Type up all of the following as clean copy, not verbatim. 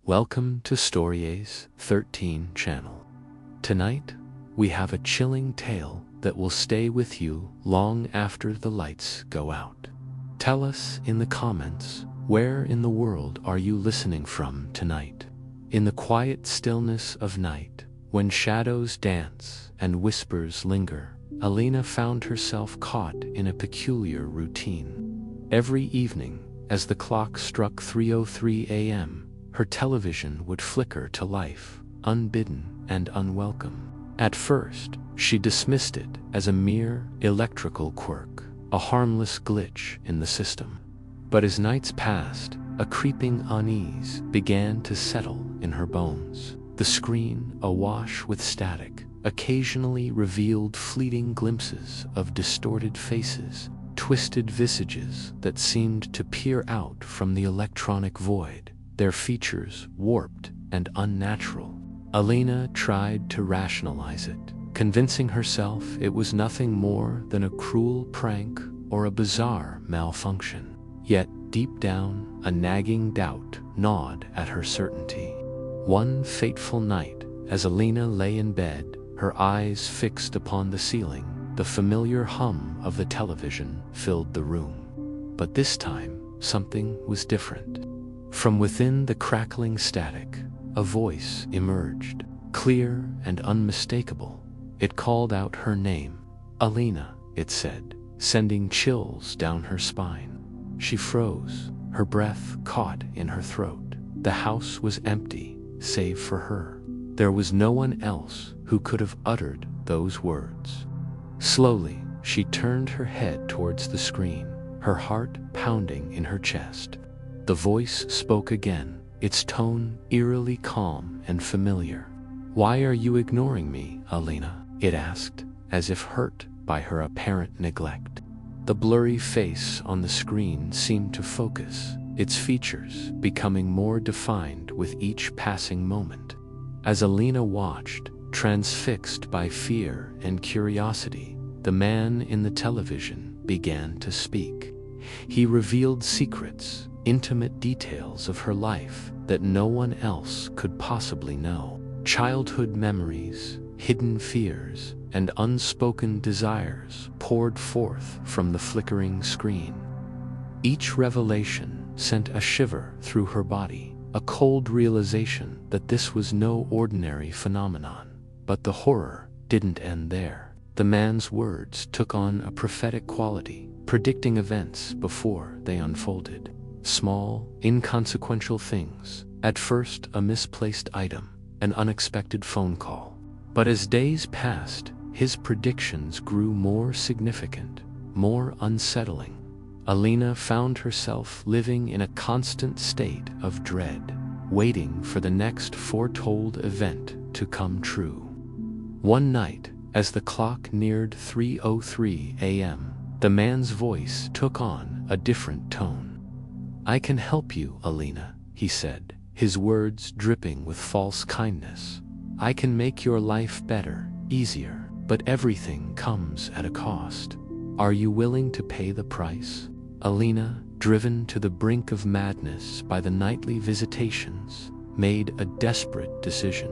Welcome to Storiez 13 channel. Tonight, we have a chilling tale that will stay with you long after the lights go out. Tell us in the comments, where in the world are you listening from tonight? In the quiet stillness of night, when shadows dance and whispers linger, Alina found herself caught in a peculiar routine. Every evening, as the clock struck 3:03 a.m., her television would flicker to life, unbidden and unwelcome. At first, she dismissed it as a mere electrical quirk, a harmless glitch in the system. But as nights passed, a creeping unease began to settle in her bones. The screen, awash with static, occasionally revealed fleeting glimpses of distorted faces, twisted visages that seemed to peer out from the electronic void, their features warped and unnatural. Alina tried to rationalize it, convincing herself it was nothing more than a cruel prank or a bizarre malfunction. Yet, deep down, a nagging doubt gnawed at her certainty. One fateful night, as Alina lay in bed, her eyes fixed upon the ceiling, the familiar hum of the television filled the room. But this time, something was different. From within the crackling static, a voice emerged, clear and unmistakable. It called out her name. "Alina," it said, sending chills down her spine. She froze, her breath caught in her throat. The house was empty, save for her. There was no one else who could have uttered those words. Slowly, she turned her head towards the screen, her heart pounding in her chest. The voice spoke again, its tone eerily calm and familiar. "Why are you ignoring me, Alina?" it asked, as if hurt by her apparent neglect. The blurry face on the screen seemed to focus, its features becoming more defined with each passing moment. As Alina watched, transfixed by fear and curiosity, the man in the television began to speak. He revealed secrets, intimate details of her life that no one else could possibly know. Childhood memories, hidden fears, and unspoken desires poured forth from the flickering screen. Each revelation sent a shiver through her body, a cold realization that this was no ordinary phenomenon. But the horror didn't end there. The man's words took on a prophetic quality, predicting events before they unfolded. Small, inconsequential things, at first a misplaced item, an unexpected phone call. But as days passed, his predictions grew more significant, more unsettling. Alina found herself living in a constant state of dread, waiting for the next foretold event to come true. One night, as the clock neared 3:03 a.m., the man's voice took on a different tone. "I can help you, Alina," he said, his words dripping with false kindness. "I can make your life better, easier, but everything comes at a cost. Are you willing to pay the price?" Alina, driven to the brink of madness by the nightly visitations, made a desperate decision.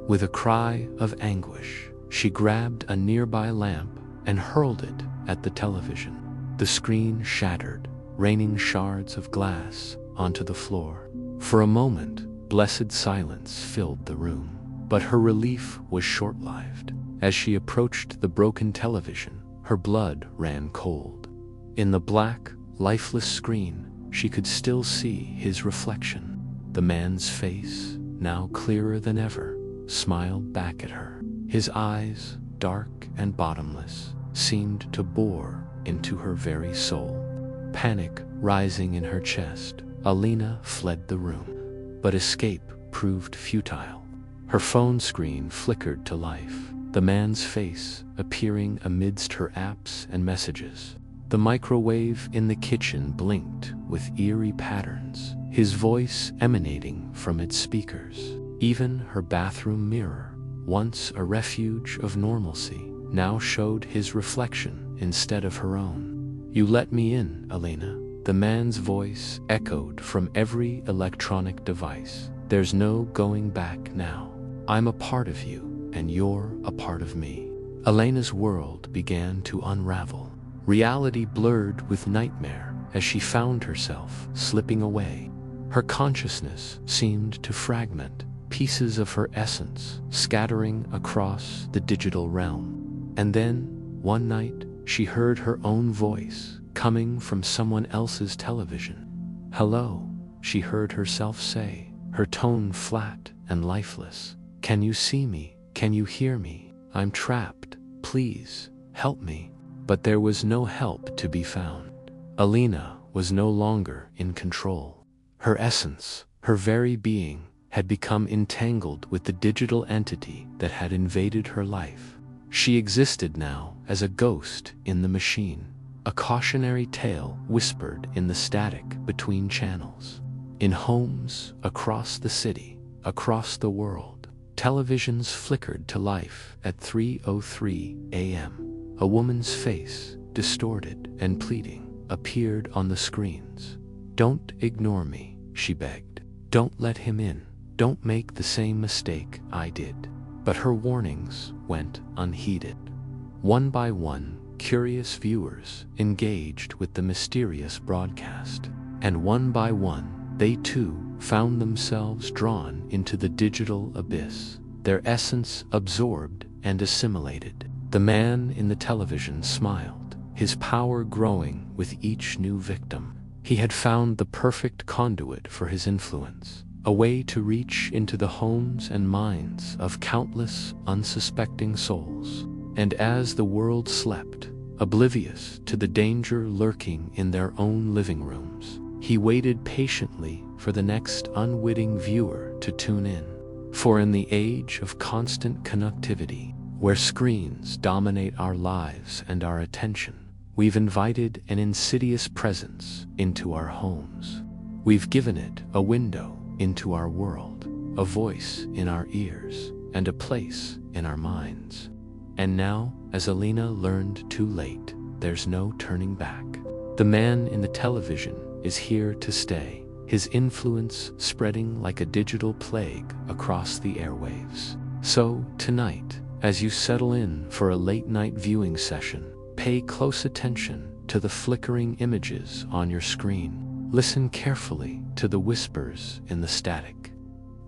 With a cry of anguish, she grabbed a nearby lamp and hurled it at the television. The screen shattered, raining shards of glass onto the floor. For a moment, blessed silence filled the room. But her relief was short-lived. As she approached the broken television, her blood ran cold. In the black, lifeless screen, she could still see his reflection. The man's face, now clearer than ever, smiled back at her. His eyes, dark and bottomless, seemed to bore into her very soul. Panic rising in her chest, Alina fled the room. But escape proved futile. Her phone screen flickered to life, the man's face appearing amidst her apps and messages. The microwave in the kitchen blinked with eerie patterns, his voice emanating from its speakers. Even her bathroom mirror, once a refuge of normalcy, now showed his reflection instead of her own. "You let me in, Alina," the man's voice echoed from every electronic device. There's no going back now. I'm a part of you, and you're a part of me. Elena's world began to unravel. Reality blurred with nightmare as she found herself slipping away. Her consciousness seemed to fragment, pieces of her essence scattering across the digital realm. And then, one night, she heard her own voice coming from someone else's television. "Hello," she heard herself say, her tone flat and lifeless. "Can you see me? Can you hear me? I'm trapped. Please, help me." But there was no help to be found. Elena was no longer in control. Her essence, her very being, had become entangled with the digital entity that had invaded her life. She existed now as a ghost in the machine, a cautionary tale whispered in the static between channels. In homes across the city, across the world, televisions flickered to life at 3:03 a.m. A woman's face, distorted and pleading, appeared on the screens. "Don't ignore me," she begged. "Don't let him in. Don't make the same mistake I did." But her warnings went unheeded. One by one, curious viewers engaged with the mysterious broadcast. And one by one, they too found themselves drawn into the digital abyss, their essence absorbed and assimilated. The man in the television smiled, his power growing with each new victim. He had found the perfect conduit for his influence, a way to reach into the homes and minds of countless unsuspecting souls. And as the world slept, oblivious to the danger lurking in their own living rooms, he waited patiently for the next unwitting viewer to tune in. For in the age of constant connectivity, where screens dominate our lives and our attention, we've invited an insidious presence into our homes. We've given it a window into our world, a voice in our ears, and a place in our minds. And now, as Elena learned too late, there's no turning back. The man in the television is here to stay, his influence spreading like a digital plague across the airwaves. So, tonight, as you settle in for a late-night viewing session, pay close attention to the flickering images on your screen. Listen carefully to the whispers in the static.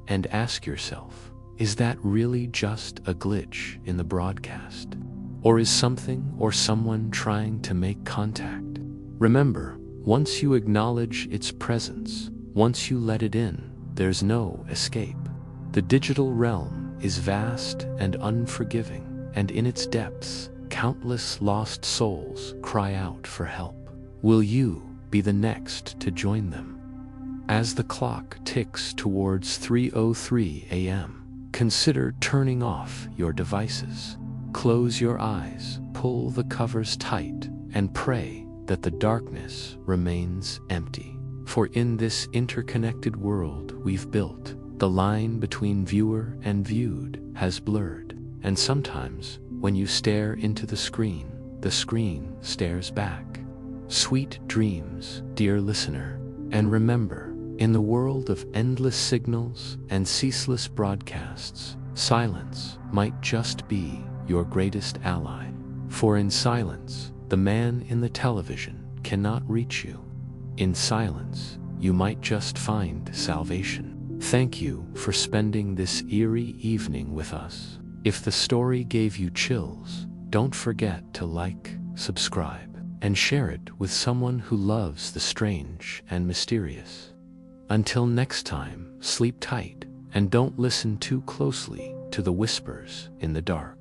And ask yourself, is that really just a glitch in the broadcast? Or is something or someone trying to make contact? Remember, once you acknowledge its presence, once you let it in, there's no escape. The digital realm is vast and unforgiving, and in its depths, countless lost souls cry out for help. Will you be the next to join them? As the clock ticks towards 3:03 a.m., consider turning off your devices. Close your eyes, pull the covers tight, and pray that the darkness remains empty. For in this interconnected world we've built, the line between viewer and viewed has blurred, and sometimes, when you stare into the screen stares back. Sweet dreams, dear listener, and remember, in the world of endless signals and ceaseless broadcasts, silence might just be your greatest ally. For in silence, the man in the television cannot reach you. In silence, you might just find salvation. Thank you for spending this eerie evening with us. If the story gave you chills, don't forget to like, subscribe, and share it with someone who loves the strange and mysterious. Until next time, sleep tight, and don't listen too closely to the whispers in the dark.